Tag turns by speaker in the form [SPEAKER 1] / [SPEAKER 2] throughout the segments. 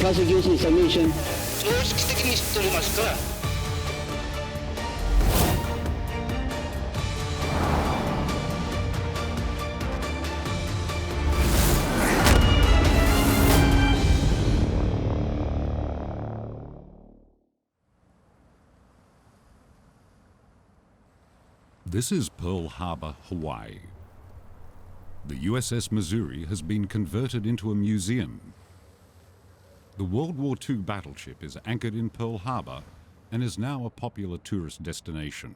[SPEAKER 1] prosecution submission.
[SPEAKER 2] This is Pearl Harbor, Hawaii. The USS Missouri has been converted into a museum. The World War II battleship is anchored in Pearl Harbor and is now a popular tourist destination.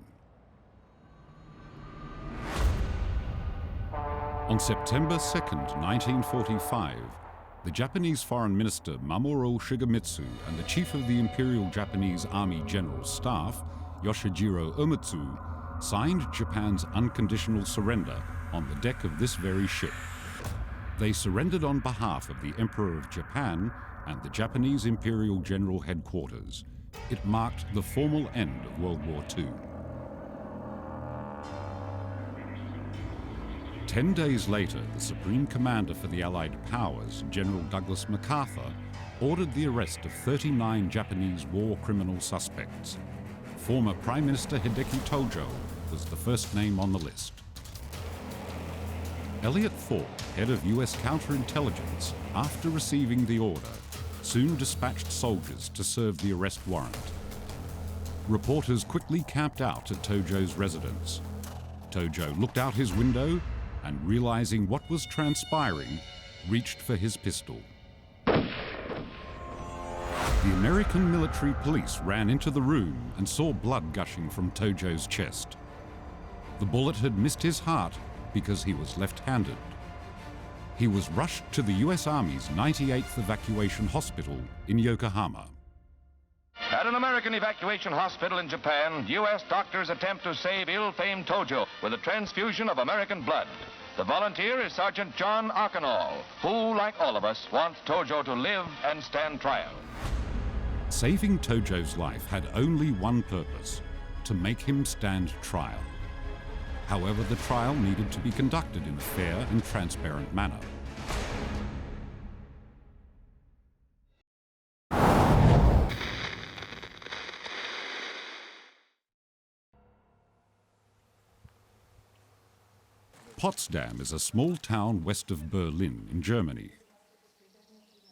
[SPEAKER 2] On September 2nd, 1945, the Japanese Foreign Minister Mamoru Shigemitsu and the Chief of the Imperial Japanese Army General Staff, Yoshijiro Omitsu, signed Japan's unconditional surrender on the deck of this very ship. They surrendered on behalf of the Emperor of Japan and the Japanese Imperial General Headquarters. It marked the formal end of World War II. 10 days later, the Supreme Commander for the Allied Powers, General Douglas MacArthur, ordered the arrest of 39 Japanese war criminal suspects. Former Prime Minister Hideki Tojo was the first name on the list. Elliot Thorpe, head of US counterintelligence, after receiving the order, soon dispatched soldiers to serve the arrest warrant. Reporters quickly camped out at Tojo's residence. Tojo looked out his window and, realizing what was transpiring, reached for his pistol. The American military police ran into the room and saw blood gushing from Tojo's chest. The bullet had missed his heart because he was left-handed. He was rushed to the US Army's 98th Evacuation Hospital in Yokohama.
[SPEAKER 3] At an American evacuation hospital in Japan, U.S. doctors attempt to save ill-famed Tojo with a transfusion of American blood. The volunteer is Sergeant John Arcanall, who, like all of us, wants Tojo to live and stand trial.
[SPEAKER 2] Saving Tojo's life had only one purpose: to make him stand trial. However, the trial needed to be conducted in a fair and transparent manner. Potsdam is a small town west of Berlin in Germany.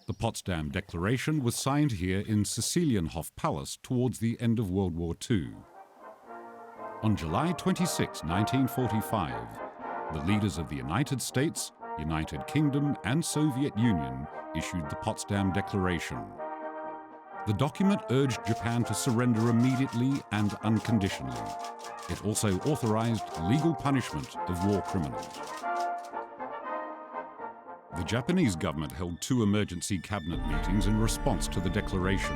[SPEAKER 2] The Potsdam Declaration was signed here in Sicilienhof Palace towards the end of World War II. On July 26, 1945, the leaders of the United States, United Kingdom, and Soviet Union issued the Potsdam Declaration. The document urged Japan to surrender immediately and unconditionally. It also authorized legal punishment of war criminals. The Japanese government held 2 emergency cabinet meetings in response to the declaration.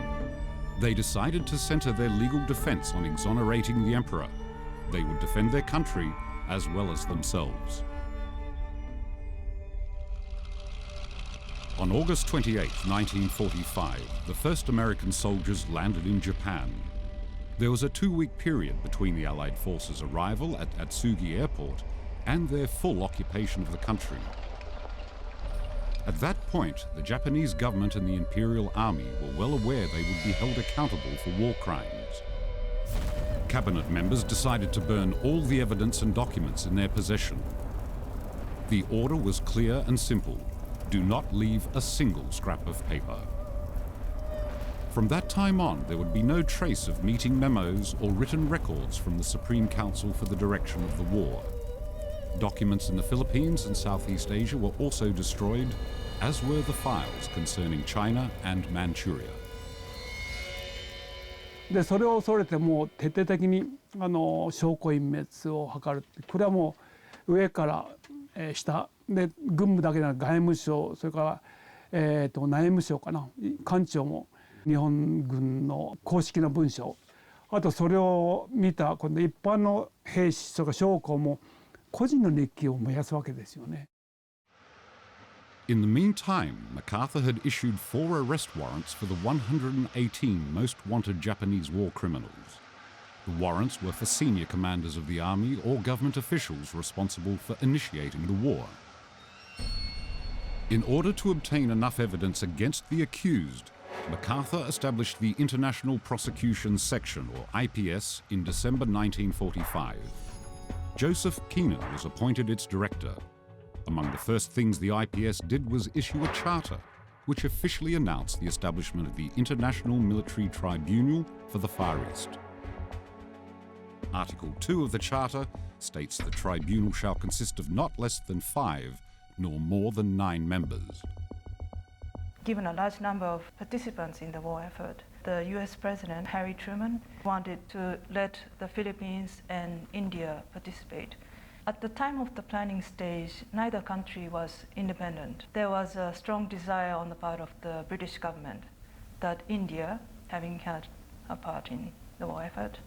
[SPEAKER 2] They decided to center their legal defense on exonerating the emperor. They would defend their country as well as themselves. On August 28, 1945, the first American soldiers landed in Japan. There was a 2-week period between the Allied forces' arrival at Atsugi Airport and their full occupation of the country. At that point, the Japanese government and the Imperial Army were well aware they would be held accountable for war crimes. Cabinet members decided to burn all the evidence and documents in their possession. The order was clear and simple: do not leave a single scrap of paper. From that time on, there would be no trace of meeting memos or written records from the Supreme Council for the Direction of the War. Documents in the Philippines and Southeast Asia were also destroyed, as were the files concerning China and Manchuria.
[SPEAKER 4] でそれを恐れてもう徹底的に証拠隠滅を図る。これはもう上から下で軍部だけでなく外務省、それから内務省かな、官庁も日本軍の公式な文書、あとそれを見た今度一般の兵士、それから将校も個人の日記を燃やすわけですよね。
[SPEAKER 2] In the meantime, MacArthur had issued 4 arrest warrants for the 118 most wanted Japanese war criminals. The warrants were for senior commanders of the army or government officials responsible for initiating the war. In order to obtain enough evidence against the accused, MacArthur established the International Prosecution Section, or IPS, in December 1945. Joseph Keenan was appointed its director. Among the first things the IPS did was issue a charter, which officially announced the establishment of the International Military Tribunal for the Far East. Article 2 of the Charter states the tribunal shall consist of not less than 5, nor more than 9 members.
[SPEAKER 1] Given a large number of participants in the war effort, the US President Harry Truman wanted to let the Philippines and India participate. At the time of the planning stage, neither country was independent. There was a strong desire on the part of the British government that India, having had a part in the war effort,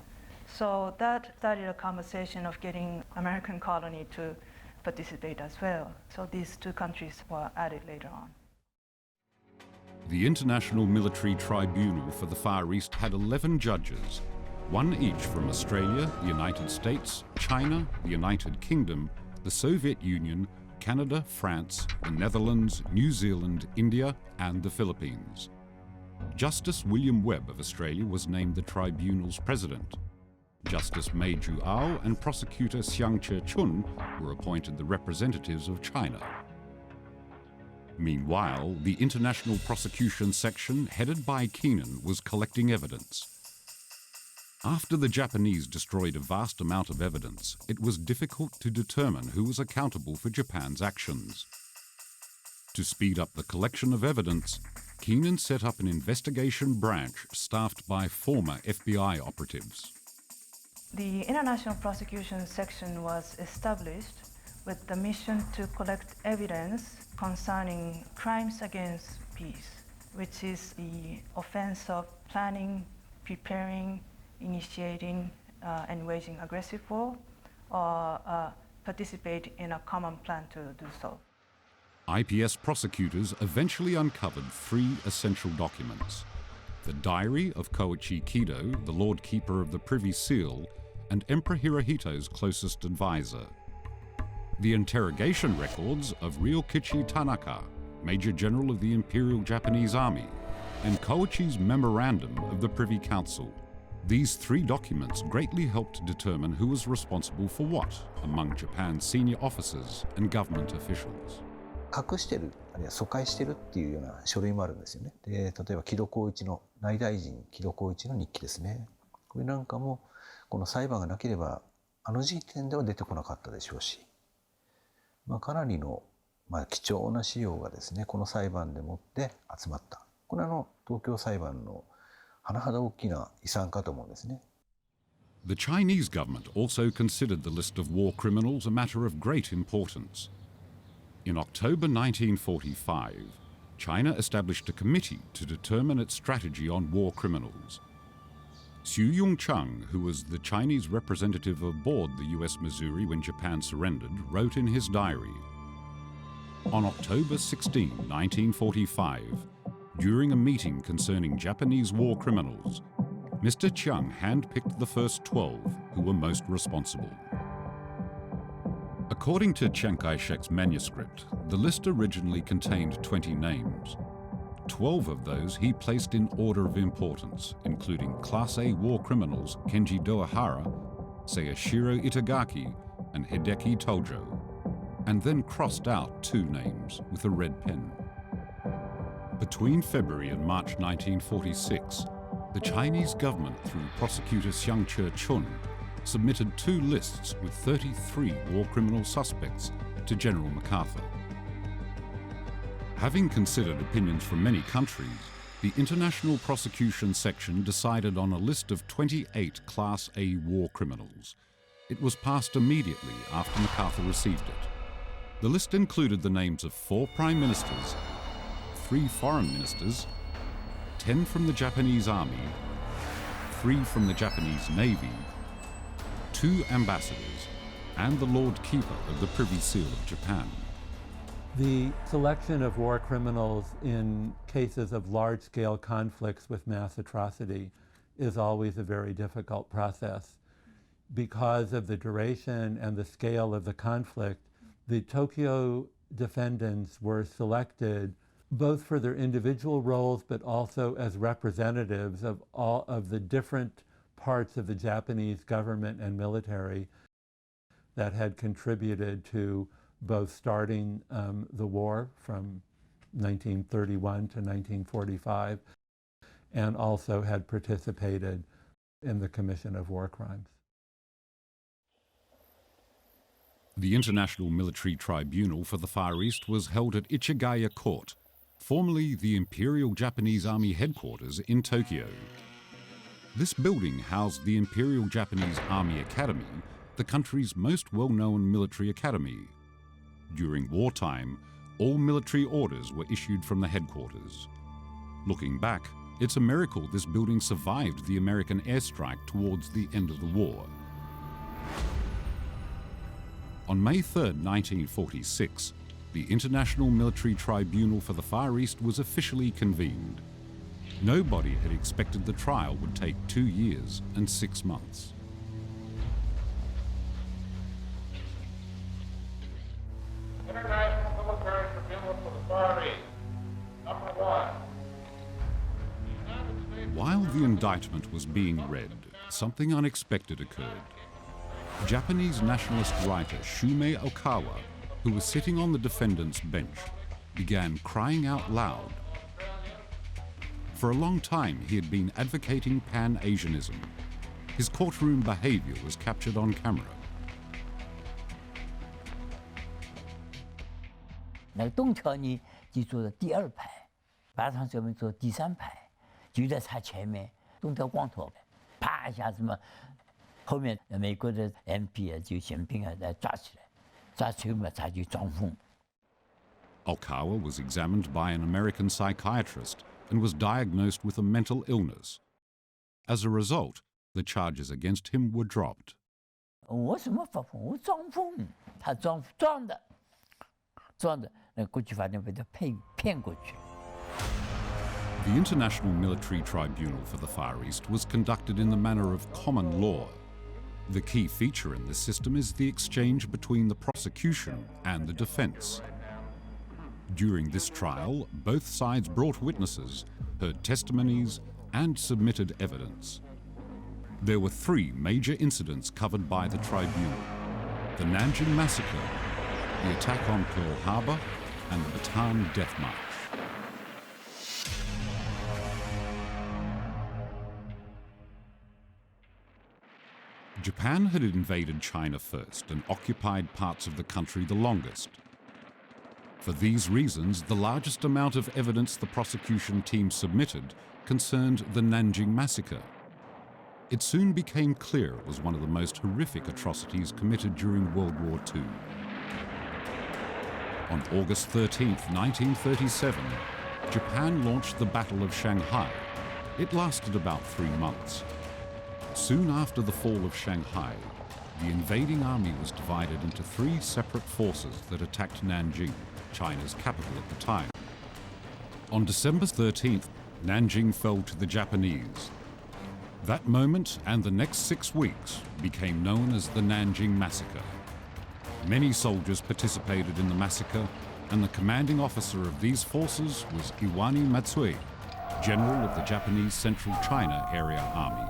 [SPEAKER 1] so that started a conversation of getting American colony to participate as well. So these two countries were added later on.
[SPEAKER 2] The International Military Tribunal for the Far East had 11 judges, one each from Australia, the United States, China, the United Kingdom, the Soviet Union, Canada, France, the Netherlands, New Zealand, India, and the Philippines. Justice William Webb of Australia was named the tribunal's president. Justice Mei Juao and prosecutor Xiang Che-chun were appointed the representatives of China. Meanwhile, the International Prosecution Section, headed by Keenan, was collecting evidence. After the Japanese destroyed a vast amount of evidence, it was difficult to determine who was accountable for Japan's actions. To speed up the collection of evidence, Keenan set up an investigation branch staffed by former FBI operatives.
[SPEAKER 1] The International Prosecution Section was established with the mission to collect evidence concerning crimes against peace, which is the offense of planning, preparing, initiating, and waging aggressive war, or participate in a common plan to do so.
[SPEAKER 2] IPS prosecutors eventually uncovered 3 essential documents: the diary of Koichi Kido, the Lord Keeper of the Privy Seal, and Emperor Hirohito's closest advisor; the interrogation records of Ryokichi Tanaka, Major General of the Imperial Japanese Army, and Koichi's memorandum of the Privy Council. These 3 documents greatly helped determine who was responsible for what among Japan's senior officers and government officials.
[SPEAKER 5] 隠してる、あるいは疎開してるっていうような書類もあるんですよね。で、例えば木戸孝一の内大臣木戸孝一の日記ですね。これなんかもこの裁判がなければあの時点では出てこなかったでしょうし、かなりの貴重な資料がですね、この裁判でもって集まった。これは東京裁判の甚だ大きな遺産かと思うんですね。
[SPEAKER 2] The Chinese government also considered the list of war criminals a matter of great importance. In October 1945, China established a committee to determine its strategy on war criminals. Xu Yongchang, who was the Chinese representative aboard the US Missouri when Japan surrendered, wrote in his diary, "On October 16, 1945, during a meeting concerning Japanese war criminals, Mr. Chiang handpicked the first 12 who were most responsible." According to Chiang Kai-shek's manuscript, the list originally contained 20 names. 12 of those he placed in order of importance, including Class A war criminals Kenji Doahara, Seishiro Itagaki, and Hideki Tojo, and then crossed out 2 names with a red pen. Between February and March 1946, the Chinese government, through prosecutor Xiang Che-chun, submitted 2 lists with 33 war criminal suspects to General MacArthur. Having considered opinions from many countries, the International Prosecution Section decided on a list of 28 Class A war criminals. It was passed immediately after MacArthur received it. The list included the names of 4 prime ministers, 3 foreign ministers, 10 from the Japanese Army, 3 from the Japanese Navy, 2 ambassadors, and the Lord Keeper of the Privy Seal of Japan.
[SPEAKER 6] The selection of war criminals in cases of large-scale conflicts with mass atrocity is always a very difficult process. Because of the duration and the scale of the conflict, the Tokyo defendants were selected both for their individual roles, but also as representatives of all of the different parts of the Japanese government and military that had contributed to both starting the war from 1931 to 1945, and also had participated in the commission of war crimes.
[SPEAKER 2] The International Military Tribunal for the Far East was held at Ichigaya Court, formerly the Imperial Japanese Army headquarters in Tokyo. This building housed the Imperial Japanese Army Academy, the country's most well-known military academy. During wartime, all military orders were issued from the headquarters. Looking back, it's a miracle this building survived the American airstrike towards the end of the war. On May 3, 1946, the International Military Tribunal for the Far East was officially convened. Nobody had expected the trial would take 2 years and 6 months.
[SPEAKER 3] International Military Tribunal for the Far East. Number 1.
[SPEAKER 2] While the indictment was being read, something unexpected occurred. Japanese nationalist writer Shumei Okawa, who was sitting on the defendant's bench, began crying out loud. For a long time, he had been advocating Pan-Asianism. His courtroom behavior was captured on camera.
[SPEAKER 7] 那个东条呢就坐在第2排，八堂这边坐第3排，就在他前面。东条光头，啪一下子嘛，后面美国的 MP 啊就宪兵啊来抓起来，抓起来嘛他就装疯。
[SPEAKER 2] Okawa was examined by an American psychiatrist and was diagnosed with a mental illness. As a result, the charges against him were dropped.
[SPEAKER 7] 我什么发疯？我装疯，他装的，那过去法庭被他骗过去。
[SPEAKER 2] The International Military Tribunal for the Far East was conducted in the manner of common law. The key feature in this system is the exchange between the prosecution and the defense. During this trial, both sides brought witnesses, heard testimonies, and submitted evidence. There were 3 major incidents covered by the tribunal: the Nanjing Massacre, the attack on Pearl Harbor, and the Bataan Death March. Japan had invaded China first and occupied parts of the country the longest. For these reasons, the largest amount of evidence the prosecution team submitted concerned the Nanjing Massacre. It soon became clear it was one of the most horrific atrocities committed during World War II. On August 13, 1937, Japan launched the Battle of Shanghai. It lasted about 3 months. Soon after the fall of Shanghai, the invading army was divided into 3 separate forces that attacked Nanjing, China's capital at the time. On December 13th, Nanjing fell to the Japanese. That moment and the next 6 weeks became known as the Nanjing Massacre. Many soldiers participated in the massacre, and the commanding officer of these forces was Iwani Matsue, general of the Japanese Central China Area Army.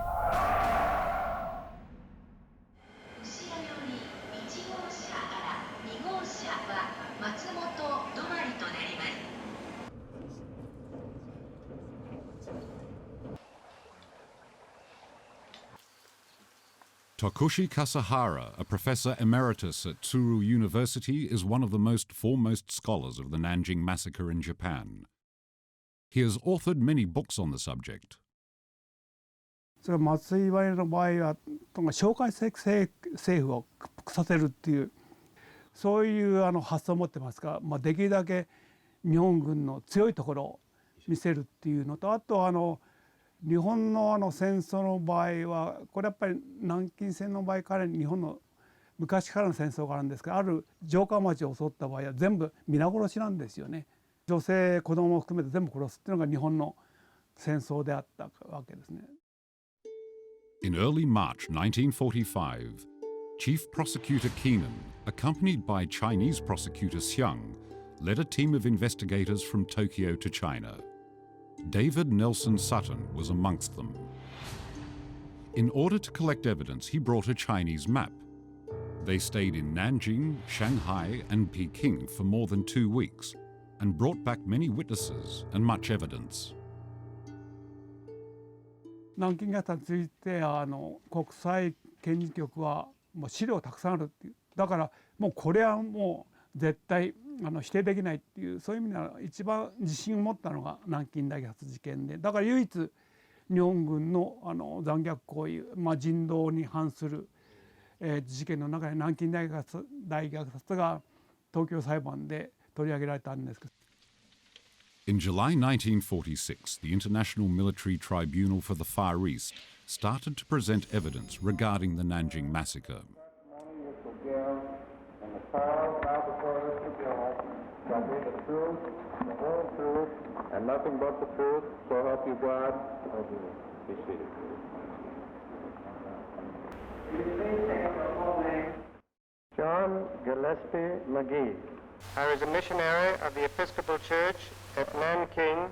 [SPEAKER 2] Tokushi Kasahara, a professor emeritus at Tsuru University, is one of the foremost scholars of the Nanjing Massacre in Japan. He has authored many books on the subject.
[SPEAKER 4] それは松井岩の場合は蒋介石政府を屈服させるっていうそういう発想を持ってますから、できるだけ日本軍の強いところを見せるっていうのと、あと日本の戦争の場合はこれやっぱり南京戦の場合から日本の昔からの戦争があるんですけど、ある城下町を襲った場合は全部皆殺しなんですよね。女性子供を含めて全部殺すっていうのが日本の戦争であったわけですね。
[SPEAKER 2] In early March 1945, Chief Prosecutor Keenan, accompanied by Chinese prosecutor Xiang, led a team of investigators from Tokyo to China. David Nelson Sutton was amongst them. In order to collect evidence, he brought a Chinese map. They stayed in Nanjing, Shanghai, and Peking for more than 2 weeks and brought back many witnesses and much evidence.
[SPEAKER 4] 南京型について国際検事局はもう資料たくさんあるっていう、だからもうこれはもう絶対否定できないっていう、そういう意味では一番自信を持ったのが南京大虐殺事件で、だから唯一日本軍の残虐行為、人道に反する、事件の中で南京大虐殺が東京裁判で取り上げられたんですけど。
[SPEAKER 2] In July 1946, the International Military Tribunal for the Far East started to present evidence regarding the Nanjing Massacre.
[SPEAKER 8] And nothing but the truth, so help you God. Be seated. John Gillespie McGee. I was a missionary of the Episcopal Church at Nanking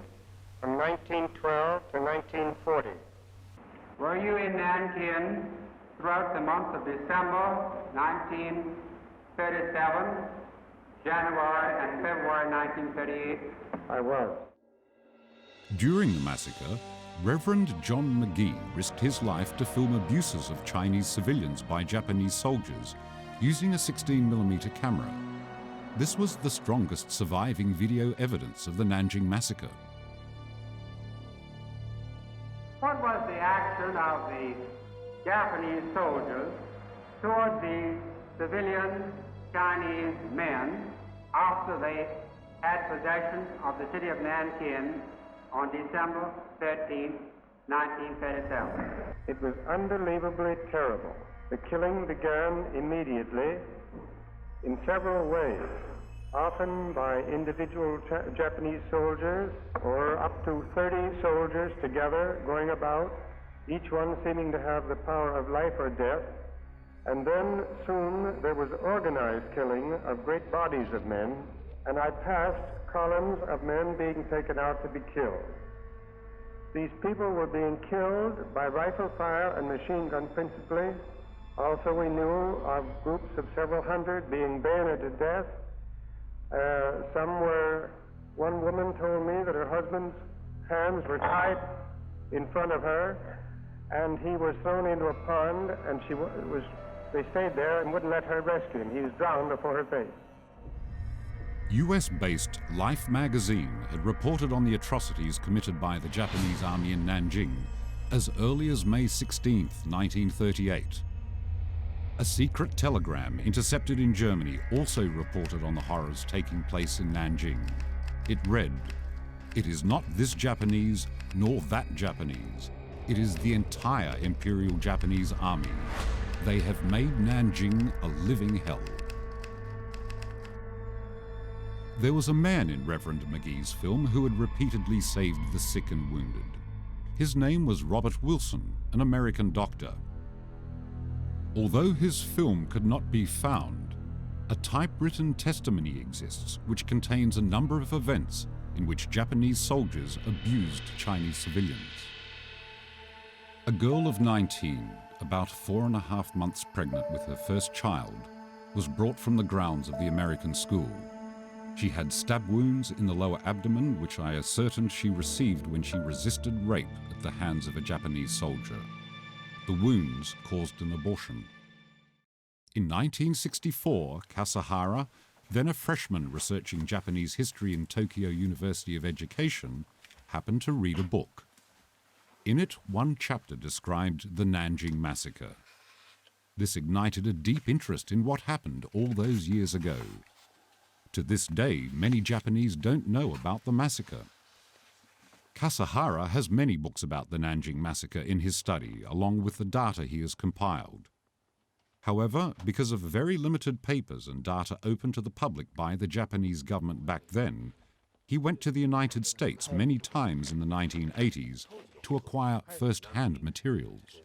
[SPEAKER 8] from 1912 to 1940.
[SPEAKER 9] Were you in Nanking throughout the month of December 1937, January and February 1938?
[SPEAKER 8] I was.
[SPEAKER 2] During the massacre, Reverend John McGee risked his life to film abuses of Chinese civilians by Japanese soldiers using a 16mm camera. This was the strongest surviving video evidence of the Nanjing Massacre.
[SPEAKER 9] What was the action of the Japanese soldiers toward the civilian Chinese men after they had possession of the city of Nanking on December 13, 1937?
[SPEAKER 8] It was unbelievably terrible. The killing began immediately in several ways, often by individual Japanese soldiers or up to 30 soldiers together going about, each one seeming to have the power of life or death. And then soon there was organized killing of great bodies of men, and I passed columns of men being taken out to be killed. These people were being killed by rifle fire and machine gun principally. Also, we knew of groups of several hundred being bayoneted to death. One woman told me that her husband's hands were tied in front of her, and he was thrown into a pond, and they stayed there and wouldn't let her rescue him. He was drowned before her face.
[SPEAKER 2] US-based Life magazine had reported on the atrocities committed by the Japanese army in Nanjing as early as May 16, 1938. A secret telegram intercepted in Germany also reported on the horrors taking place in Nanjing. It read, "It is not this Japanese nor that Japanese. It is the entire Imperial Japanese Army. They have made Nanjing a living hell." There was a man in Reverend McGee's film who had repeatedly saved the sick and wounded. His name was Robert Wilson, an American doctor. Although his film could not be found, a typewritten testimony exists which contains a number of events in which Japanese soldiers abused Chinese civilians. A girl of 19, about 4.5 months pregnant with her first child, was brought from the grounds of the American school. She had stab wounds in the lower abdomen, which I ascertained she received when she resisted rape at the hands of a Japanese soldier. The wounds caused an abortion. In 1964, Kasahara, then a freshman researching Japanese history in Tokyo University of Education, happened to read a book. In it, one chapter described the Nanjing Massacre. This ignited a deep interest in what happened all those years ago. To this day, many Japanese don't know about the massacre. Kasahara has many books about the Nanjing Massacre in his study, along with the data he has compiled. However, because of very limited papers and data open to the public by the Japanese government back then, he went to the United States many times in the 1980s to acquire first-hand materials.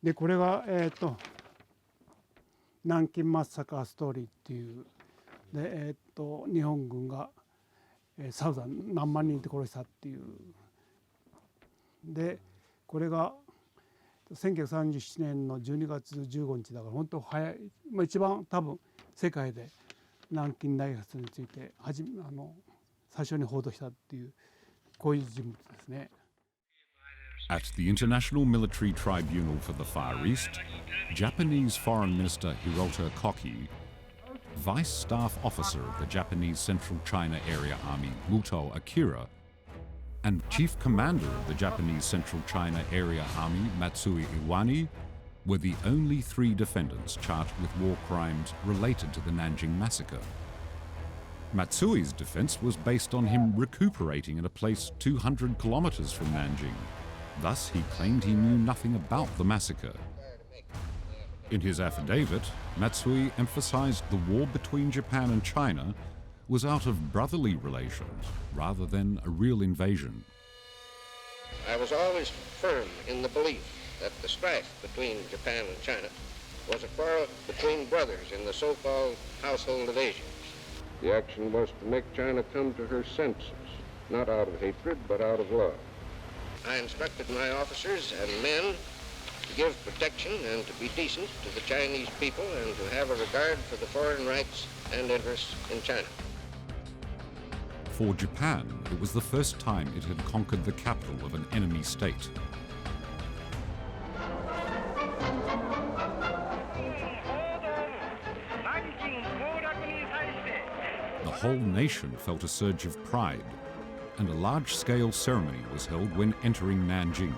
[SPEAKER 4] でこれが南京マッサカーストーリーっていうで、日本軍がサウザン何万人って殺したっていう。でこれが1937年の12月15日だから本当早い、一番多分世界で南京大発について最初に報道したっていうこういう人物ですね。
[SPEAKER 2] At the International Military Tribunal for the Far East, Japanese Foreign Minister Hirota Koki, Vice Staff Officer of the Japanese Central China Area Army Muto Akira, and Chief Commander of the Japanese Central China Area Army Matsui Iwani were the only 3 defendants charged with war crimes related to the Nanjing Massacre. Matsui's defense was based on him recuperating in a place 200 kilometers from Nanjing. Thus, he claimed he knew nothing about the massacre. In his affidavit, Matsui emphasized the war between Japan and China was out of brotherly relations rather than a real invasion.
[SPEAKER 10] I was always firm in the belief that the strife between Japan and China was a quarrel between brothers in the so-called household of Asia. The action was to make China come to her senses, not out of hatred, but out of love. I instructed my officers and men to give protection and to be decent to the Chinese people and to have a regard for the foreign rights and interests in China.
[SPEAKER 2] For Japan, it was the first time it had conquered the capital of an enemy state. The whole nation felt a surge of pride, and a large-scale ceremony was held when entering Nanjing.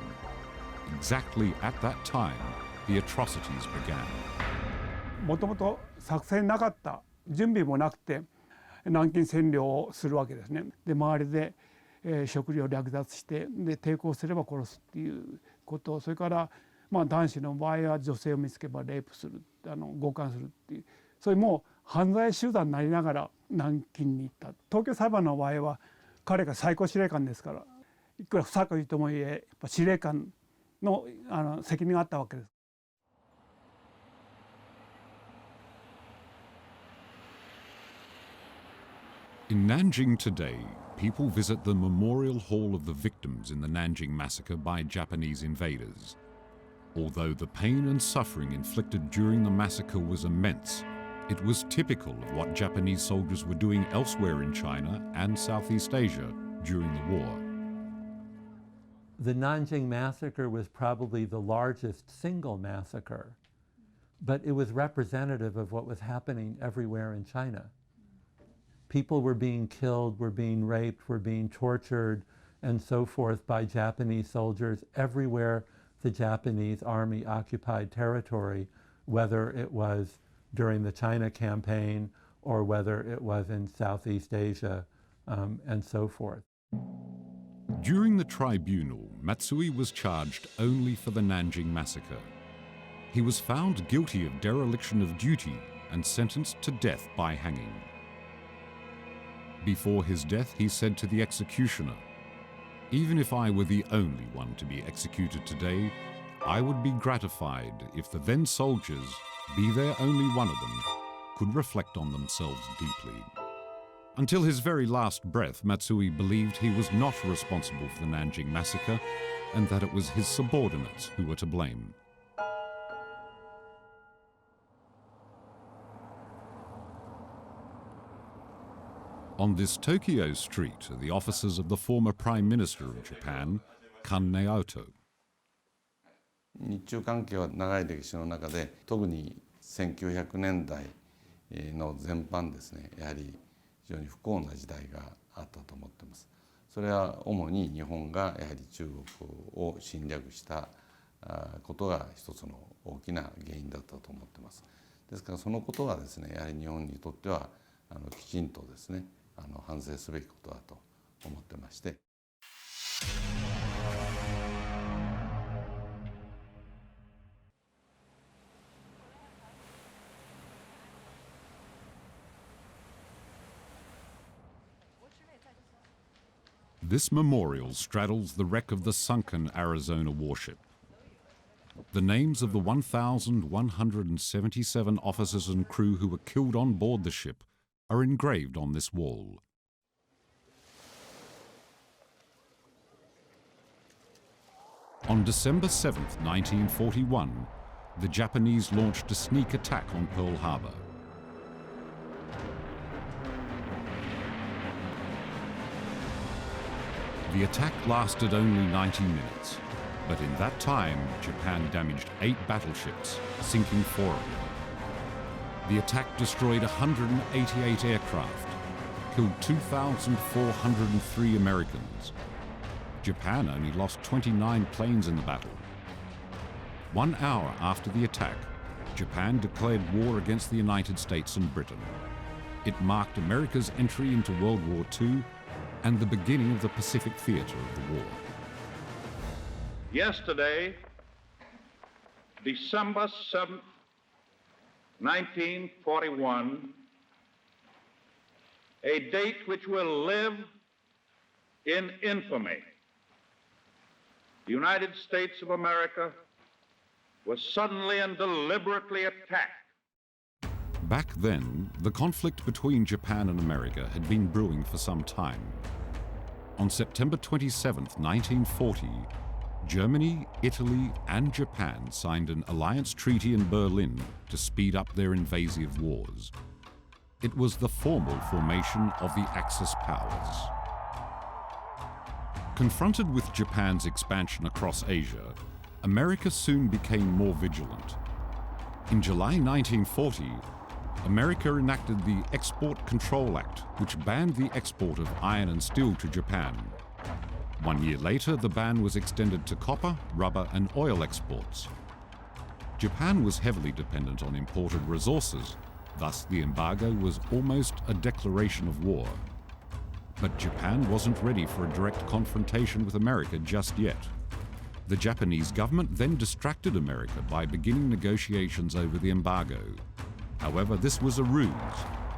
[SPEAKER 2] Exactly at that time, the atrocities began.
[SPEAKER 4] もともと作戦なかった、準備もなくて南京占領をするわけですね。で周りで、食料を略奪してで抵抗すれば殺すっていうこと、それから、男子の場合は女性を見つけばレイプする、強姦するっていう、そういうもう犯罪集団になりながら南京に行った。東京裁判の場合は彼が最高司令官ですから、いくら不作為ともいえやっぱ司令官の責任があったわけです。
[SPEAKER 2] In Nanjing today, people visit the memorial hall of the victims in the Nanjing massacre by Japanese invaders. Although the pain and suffering inflicted during the massacre was immense, it was typical of what Japanese soldiers were doing elsewhere in China and Southeast Asia during the war.
[SPEAKER 6] The Nanjing massacre was probably the largest single massacre, but it was representative of what was happening everywhere in China. People were being killed, were being raped, were being tortured, and so forth by Japanese soldiers everywhere the Japanese army occupied territory, whether it was during the China campaign or whether it was in Southeast Asia, and so forth.
[SPEAKER 2] During the tribunal, Matsui was charged only for the Nanjing massacre. He was found guilty of dereliction of duty and sentenced to death by hanging. Before his death, he said to the executioner, "Even if I were the only one to be executed today, I would be gratified if the then soldiers, be there only one of them, could reflect on themselves deeply." Until his very last breath, Matsui believed he was not responsible for the Nanjing massacre and that it was his subordinates who were to blame. On this Tokyo street are the offices of the former Prime Minister of Japan, Kan Naoto.
[SPEAKER 11] 日中関係は長い歴史の中で特に1900年代の全般ですね、やはり非常に不幸な時代があったと思っています。それは主に日本がやはり中国を侵略したことが一つの大きな原因だったと思っています。ですからそのことはですね、やはり日本にとってはきちんとですね反省すべきことだと思ってまして。
[SPEAKER 2] This memorial straddles the wreck of the sunken Arizona warship. The names of the 1,177 officers and crew who were killed on board the ship are engraved on this wall. On December 7th, 1941, the Japanese launched a sneak attack on Pearl Harbor. The attack lasted only 90 minutes, but in that time, Japan damaged 8 battleships, sinking 4 of them. The attack destroyed 188 aircraft, killed 2,403 Americans. Japan only lost 29 planes in the battle. 1 hour after the attack, Japan declared war against the United States and Britain. It marked America's entry into World War II and the beginning of the Pacific theater of the war.
[SPEAKER 12] Yesterday, December 7th, 1941, a date which will live in infamy. The United States of America was suddenly and deliberately attacked.
[SPEAKER 2] Back then, the conflict between Japan and America had been brewing for some time. On September 27, 1940, Germany, Italy, and Japan signed an alliance treaty in Berlin to speed up their invasive wars. It was the formal formation of the Axis powers. Confronted with Japan's expansion across Asia, America soon became more vigilant. In July 1940, America enacted the Export Control Act, which banned the export of iron and steel to Japan. 1 year later, the ban was extended to copper, rubber, and oil exports. Japan was heavily dependent on imported resources, thus the embargo was almost a declaration of war. But Japan wasn't ready for a direct confrontation with America just yet. The Japanese government then distracted America by beginning negotiations over the embargo. However, this was a ruse,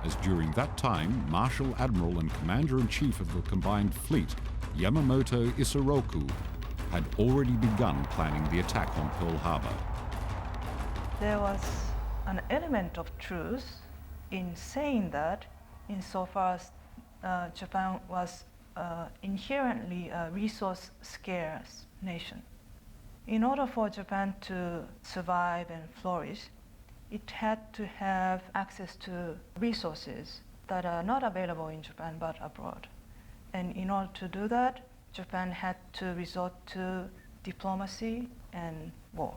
[SPEAKER 2] as during that time, Marshal Admiral and Commander-in-Chief of the Combined Fleet, Yamamoto Isoroku, had already begun planning the attack on Pearl Harbor.
[SPEAKER 1] There was an element of truth in saying that insofar as Japan was inherently a resource-scarce nation. In order for Japan to survive and flourish, it had to have access to resources that are not available in Japan but abroad. And in order to do that, Japan had to resort to diplomacy and war.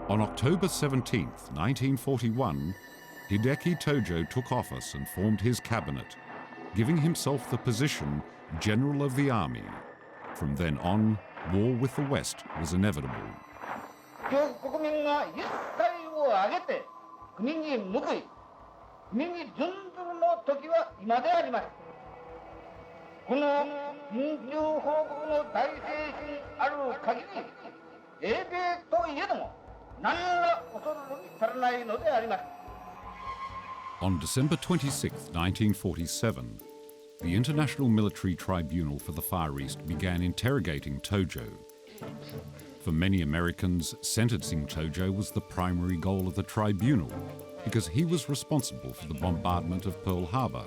[SPEAKER 2] On October 17, 1941, Hideki Tojo took office and formed his cabinet, giving himself the position General of the Army. From then on, war with the West was inevitable. On December 26, 1947, the International Military Tribunal for the Far East began interrogating Tojo. For many Americans, sentencing Tojo was the primary goal of the tribunal because he was responsible for the bombardment of Pearl Harbor.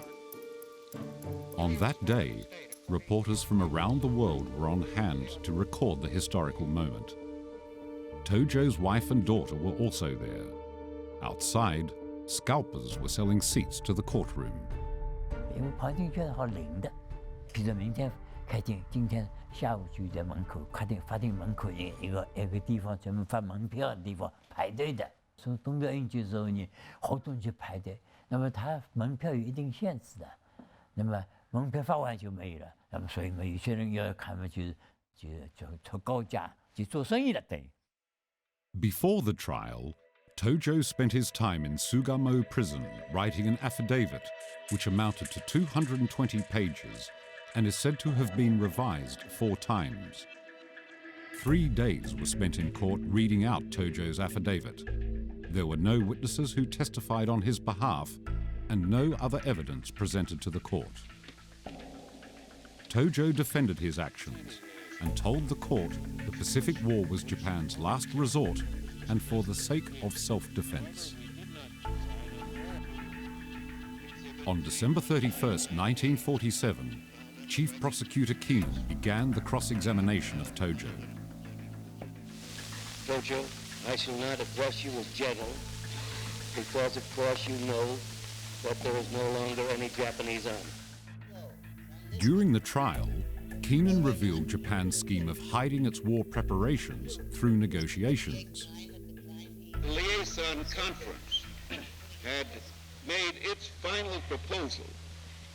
[SPEAKER 2] On that day, reporters from around the world were on hand to record the historical moment. Tojo's wife and daughter were also there. Outside, scalpers were selling seats to the courtroom.
[SPEAKER 7] 因为旁听圈好零的，比如明天开庭，今天下午就在门口法庭门口一个地方专门发门票的地方排队的。从东德运去的时候呢，好多人去排队。那么他门票有一定限制的，那么门票发完就没有了。那么所以嘛，有些人要看嘛，就出高价去做生意了等于。
[SPEAKER 2] Before the trial, Tojo spent his time in Sugamo prison writing an affidavit which amounted to 220 pages and is said to have been revised 4 times. 3 days were spent in court reading out Tojo's affidavit. There were no witnesses who testified on his behalf and no other evidence presented to the court. Tojo defended his actions and told the court the Pacific War was Japan's last resort and for the sake of self-defense. On December 31st, 1947, Chief Prosecutor Keenan began the cross-examination of Tojo.
[SPEAKER 10] Tojo, I shall not address you as general, because of course you know that there is no longer any Japanese army.
[SPEAKER 2] During the trial, Keenan revealed Japan's scheme of hiding its war preparations through negotiations.
[SPEAKER 10] The liaison conference had made its final proposal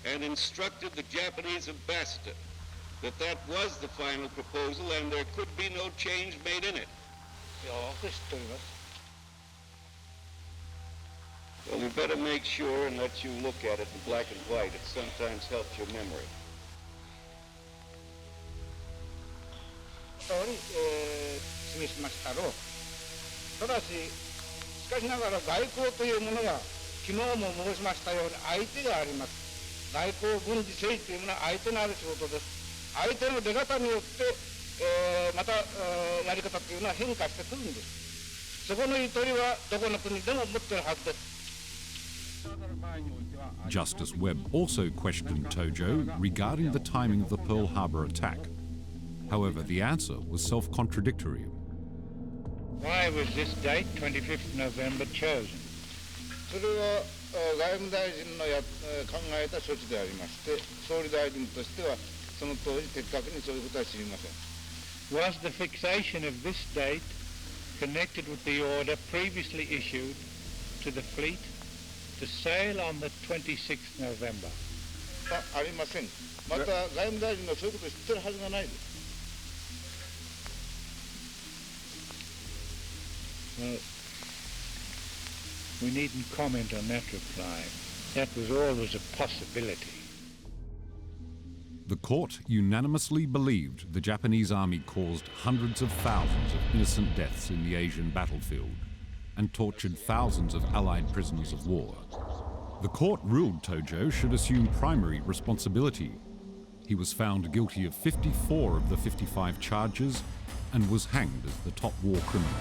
[SPEAKER 10] and instructed the Japanese ambassador that that was the final proposal and there could be no change made in it. Well, we better make sure and let you look at it in black and white. It sometimes helps your memory.
[SPEAKER 9] 示しましたろう。ただしかしながら外交というものは昨日も申しましたように相手があります。外交軍事政治というものは相手のある仕事です。相手の出方によって、またやり方というのは変化してくるんです。そこのゆとりはどこの国でも持っているはずです。
[SPEAKER 2] Justice Webb also questioned Tojo regarding the timing of the Pearl Harbor attack. However, the answer was self-contradictory.
[SPEAKER 12] Why was this date, 25th November, chosen?
[SPEAKER 9] それは外務大臣の考えた処置でありまして、総理大臣としてはその当時的確にそういうことは知りません。
[SPEAKER 12] Was the fixation of this date connected with the order previously issued to the fleet to sail on the 26th November?
[SPEAKER 9] ありません。また外務大臣がそういうことを知ってるはずがないです。
[SPEAKER 12] Well, we needn't comment on that reply. That was always a possibility.
[SPEAKER 2] The court unanimously believed the Japanese army caused hundreds of thousands of innocent deaths in the Asian battlefield and tortured thousands of Allied prisoners of war. The court ruled Tojo should assume primary responsibility. He was found guilty of 54 of the 55 charges and was hanged as the top war criminal.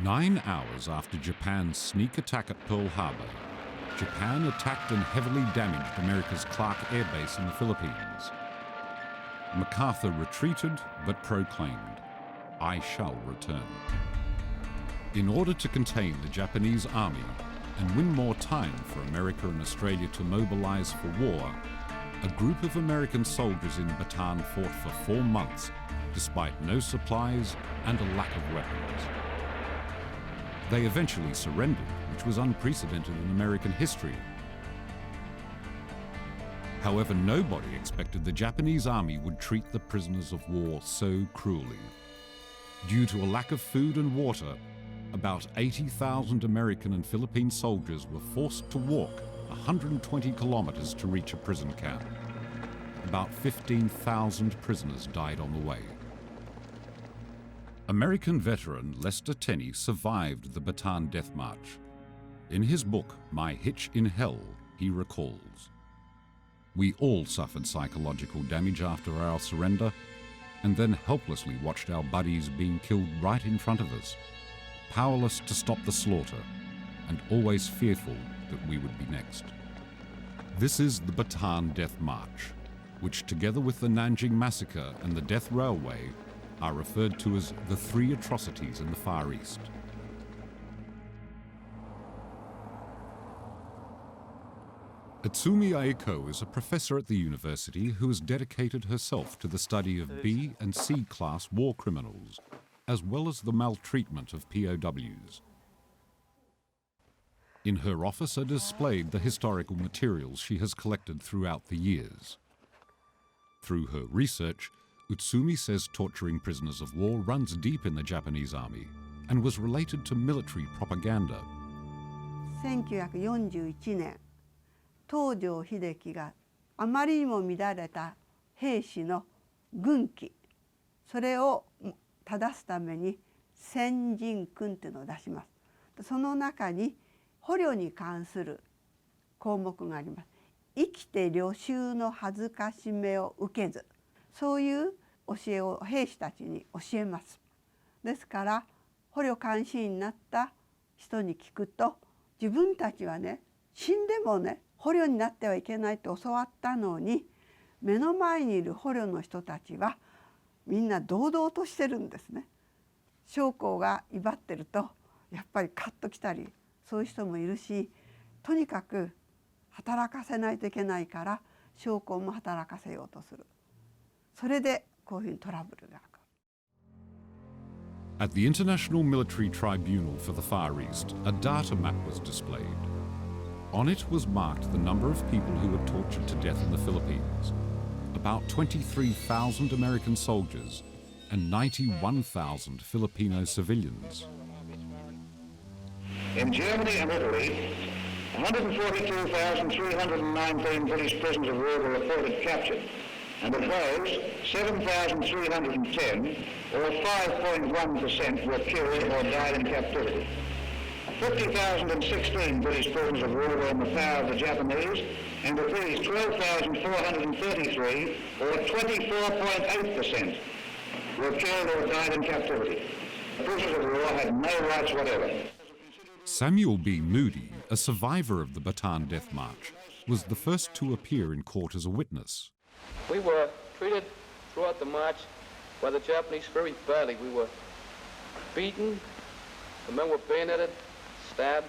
[SPEAKER 2] Nine hours after Japan's sneak attack at Pearl Harbor, Japan attacked and heavily damaged America's Clark Air Base in the Philippines. MacArthur retreated but proclaimed, "I shall return." In order to contain the Japanese army and win more time for America and Australia to mobilize for war, a group of American soldiers in Bataan fought for 4 months, despite no supplies and a lack of weapons. They eventually surrendered, which was unprecedented in American history. However, nobody expected the Japanese army would treat the prisoners of war so cruelly. Due to a lack of food and water, about 80,000 American and Philippine soldiers were forced to walk 120 kilometers to reach a prison camp. About 15,000 prisoners died on the way. American veteran Lester Tenney survived the Bataan Death March. In his book, My Hitch in Hell, he recalls, "We all suffered psychological damage after our surrender, and then helplessly watched our buddies being killed right in front of us, powerless to stop the slaughter, and always fearful that we would be next." This is the Bataan Death March, which together with the Nanjing Massacre and the Death Railway are referred to as the 3 atrocities in the Far East. Itsumi Aiko is a professor at the university who has dedicated herself to the study of B and C class war criminals, as well as the maltreatment of POWs. In her office are displayed the historical materials she has collected throughout the years. Through her research, Utsumi says torturing prisoners of war runs deep in the Japanese army and was related to military propaganda.
[SPEAKER 13] 1941年、東條英機があまりにも乱れた兵士の軍紀、それを正すために先人訓というのを出します。その中に捕虜に関する項目があります。生きて領袖の恥ずかしめを受けず、そういう教えを兵士たちに教えます。ですから捕虜監視員になった人に聞くと、自分たちはね死んでもね捕虜になってはいけないと教わったのに、目の前にいる捕虜の人たちはみんな堂々としてるんですね。将校が威張ってるとやっぱりカッときたり、そういう人もいるし、とにかく働かせないといけないから将校も働かせようとする。それでこういうトラブルが起こる。
[SPEAKER 2] At the International Military Tribunal for the Far East, a data map was displayed. On it was marked the number of people who were tortured to death in the Philippines, about 23,000 American soldiers and 91,000 Filipino civilians.
[SPEAKER 14] In Germany and Italy, 142,319 British prisoners of war were reported captured, and of those, 7,310, or 5.1%, were killed or died in captivity. 50,016 British prisoners of war were in the power of the Japanese, and of these, 12,433, or 24.8%, were killed or died in captivity. Prisoners of war had no rights whatever.
[SPEAKER 2] Samuel B. Moody, a survivor of the Bataan Death March, was the first to appear in court as a witness.
[SPEAKER 15] We were treated throughout the march by the Japanese very badly. We were beaten, the men were bayoneted, stabbed,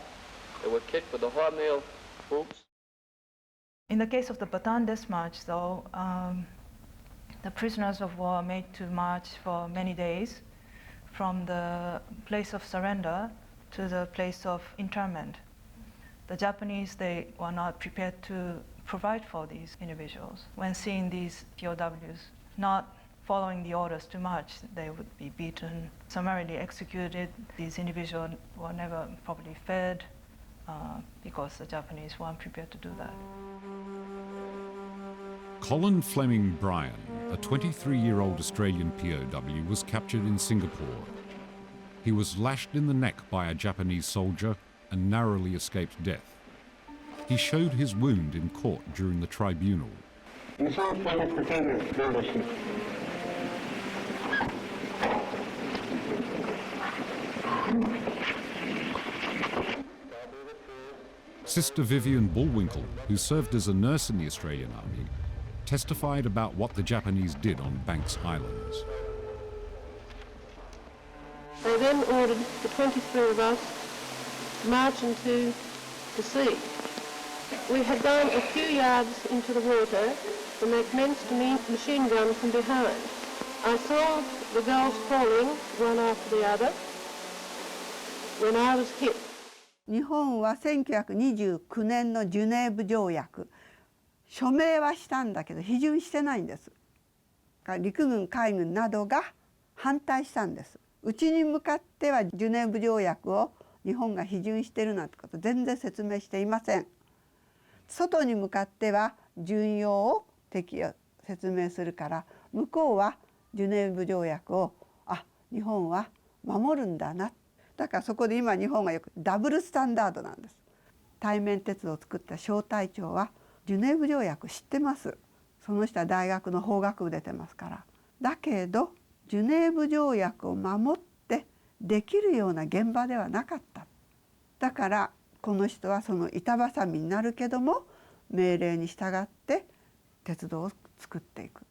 [SPEAKER 15] they were kicked with the hobnail boots.
[SPEAKER 1] In the case of the Bataan Death March, though, the prisoners of war made to march for many days from the place of surrender to the place of internment. The Japanese, they were not prepared to provide for these individuals. When seeing these POWs not following the orders to march, they would be beaten, summarily executed. These individuals were never properly fed because the Japanese weren't prepared to do that.
[SPEAKER 2] Colin Fleming Bryan, a 23-year-old Australian POW, was captured in Singapore. He was lashed in the neck by a Japanese soldier and narrowly escaped death. He showed his wound in court during the tribunal. Sister Vivian Bullwinkle, who served as a nurse in the Australian Army, testified about what the Japanese did on Banks Islands.
[SPEAKER 16] They then ordered the 23 of us to march into the sea. We had gone a few yards into the water when they commenced to machine gun from behind. I saw the girls falling one after the other when I was hit.
[SPEAKER 13] 日本は1929年のジュネーブ条約、署名はしたんだけど批准してないんです。陸軍海軍などが反対したんです。うちに向かってはジュネーブ条約を日本が批准しているなんてこと全然説明していません。外に向かっては準用を説明するから、向こうはジュネーブ条約を日本は守るんだな。だからそこで今日本がよくダブルスタンダードなんです。対面鉄道を作った小隊長はジュネーブ条約知ってます。その人は大学の法学部出てますから。だけどジュネーブ条約を守ってできるような現場ではなかった。だからこの人はその板挟みになるけども命令に従って鉄道を作っていく。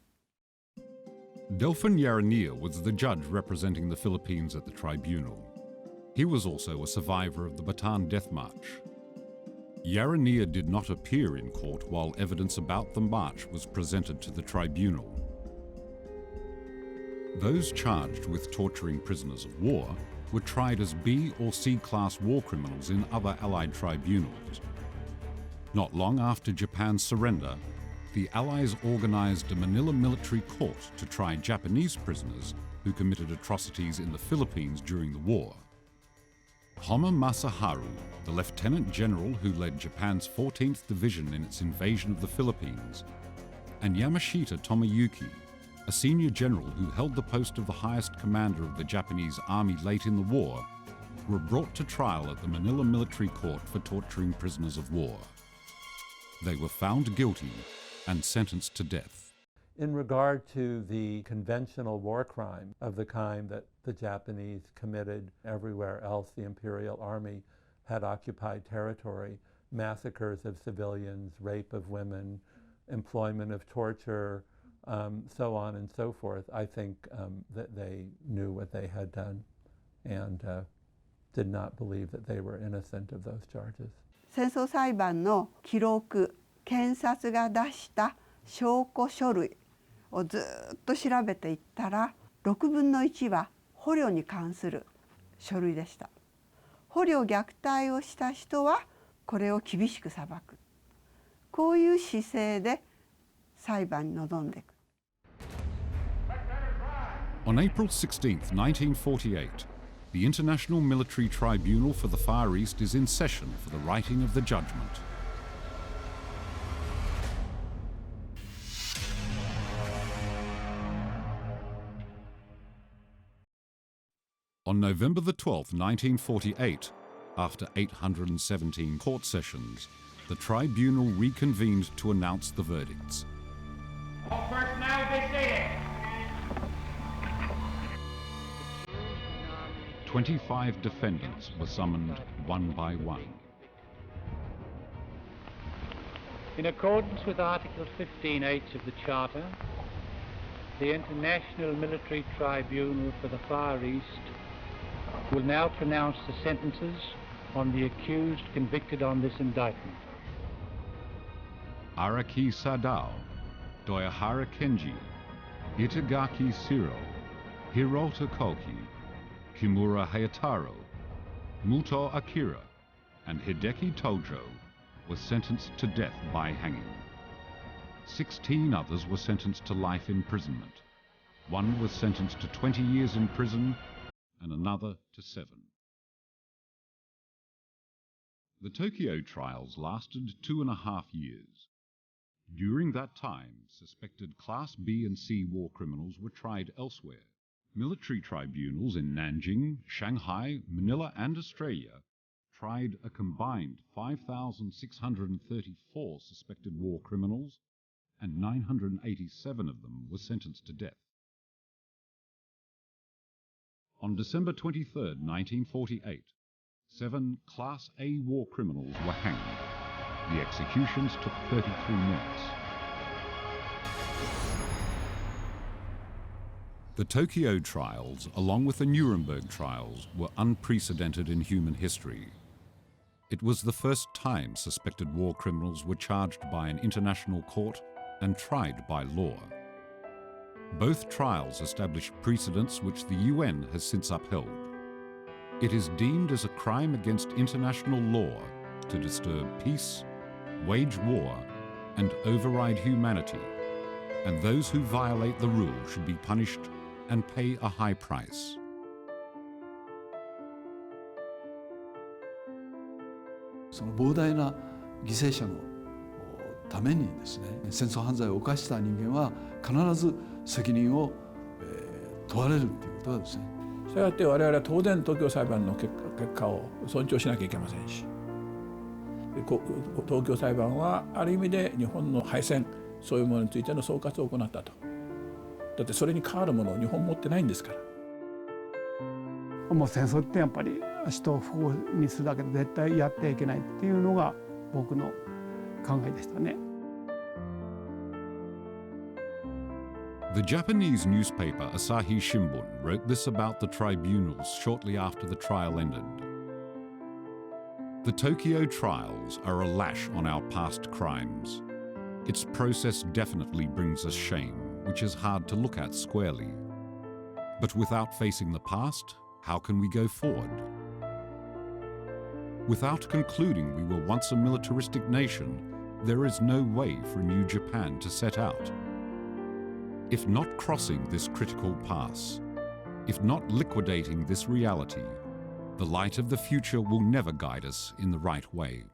[SPEAKER 2] Delfin Yarania was the judge representing the Philippines at the tribunal. He was also a survivor of the Bataan Death March. Yarania did not appear in court while evidence about the march was presented to the tribunal. Those charged with torturing prisoners of war were tried as B or C class war criminals in other Allied tribunals. Not long after Japan's surrender, the Allies organized a Manila military court to try Japanese prisoners who committed atrocities in the Philippines during the war. Hama Masaharu, the lieutenant general who led Japan's 14th Division in its invasion of the Philippines, and Yamashita Tomoyuki, a senior general who held the post of the highest commander of the Japanese army late in the war, were brought to trial at the Manila Military Court for torturing prisoners of war. They were found guilty and sentenced to death.
[SPEAKER 6] In regard to the conventional war crime of the kind that the Japanese committed everywhere else the Imperial Army had occupied territory, massacres of civilians, rape of women, employment of torture, so on and so forth, I think that they knew what they had done and did not believe that they were innocent of those charges.
[SPEAKER 13] 戦争裁判の記録、検察が出した証拠書類をずっと調べていったら、6分の1は捕虜に関する書類でした。捕虜虐待をした人はこれを厳しく裁く。こういう姿勢で裁判に臨んでいく。
[SPEAKER 2] On April 16, 1948, the International Military Tribunal for the Far East is in session for the writing of the judgment. On November the 12th, 1948, after 817 court sessions, the tribunal reconvened to announce the verdicts.
[SPEAKER 9] All personnel be seated.
[SPEAKER 2] 25 defendants were summoned one by one.
[SPEAKER 17] In accordance with Article 15H of the Charter, the International Military Tribunal for the Far East will now pronounce the sentences on the accused convicted on this indictment.
[SPEAKER 2] Araki Sadao, Doyahara Kenji, Itagaki Shiro, Hirota Koki, Kimura Hayataro, Muto Akira, and Hideki Tojo were sentenced to death by hanging. 16 others were sentenced to life imprisonment. One was sentenced to 20 years in prison and another to 7. The Tokyo trials lasted 2.5 years. During that time, suspected Class B and C war criminals were tried elsewhere. Military tribunals in Nanjing, Shanghai, Manila and Australia tried a combined 5,634 suspected war criminals, and 987 of them were sentenced to death. On December 23, 1948, 7 Class A war criminals were hanged. The executions took 33 minutes. The Tokyo trials, along with the Nuremberg trials, were unprecedented in human history. It was the first time suspected war criminals were charged by an international court and tried by law. Both trials established precedents which the UN has since upheld. It is deemed as a crime against international law to disturb peace, wage war, and override humanity, and those who violate the rule should be punished and pay a high price.
[SPEAKER 18] その膨大な犠牲者のためにですね、戦争犯罪を犯した人間は必ず責任を問われるということはですね。
[SPEAKER 19] したがって我々は当然東京裁判の結果を尊重しなきゃいけませんし、東京裁判はある意味で日本の敗戦、そういうものについての総括を行ったと。だってそれに変わるものを日本持ってないんですから。
[SPEAKER 4] もう戦争ってやっぱり人を不幸にするだけで絶対やってはいけないっていうのが僕の考えでしたね。
[SPEAKER 2] The Japanese newspaper Asahi Shimbun wrote this about the tribunals shortly after the trial ended. The Tokyo trials are a lash on our past crimes. Its process definitely brings us shame, which is hard to look at squarely. But without facing the past, how can we go forward? Without concluding we were once a militaristic nation, there is no way for a new Japan to set out. If not crossing this critical pass, if not liquidating this reality, the light of the future will never guide us in the right way.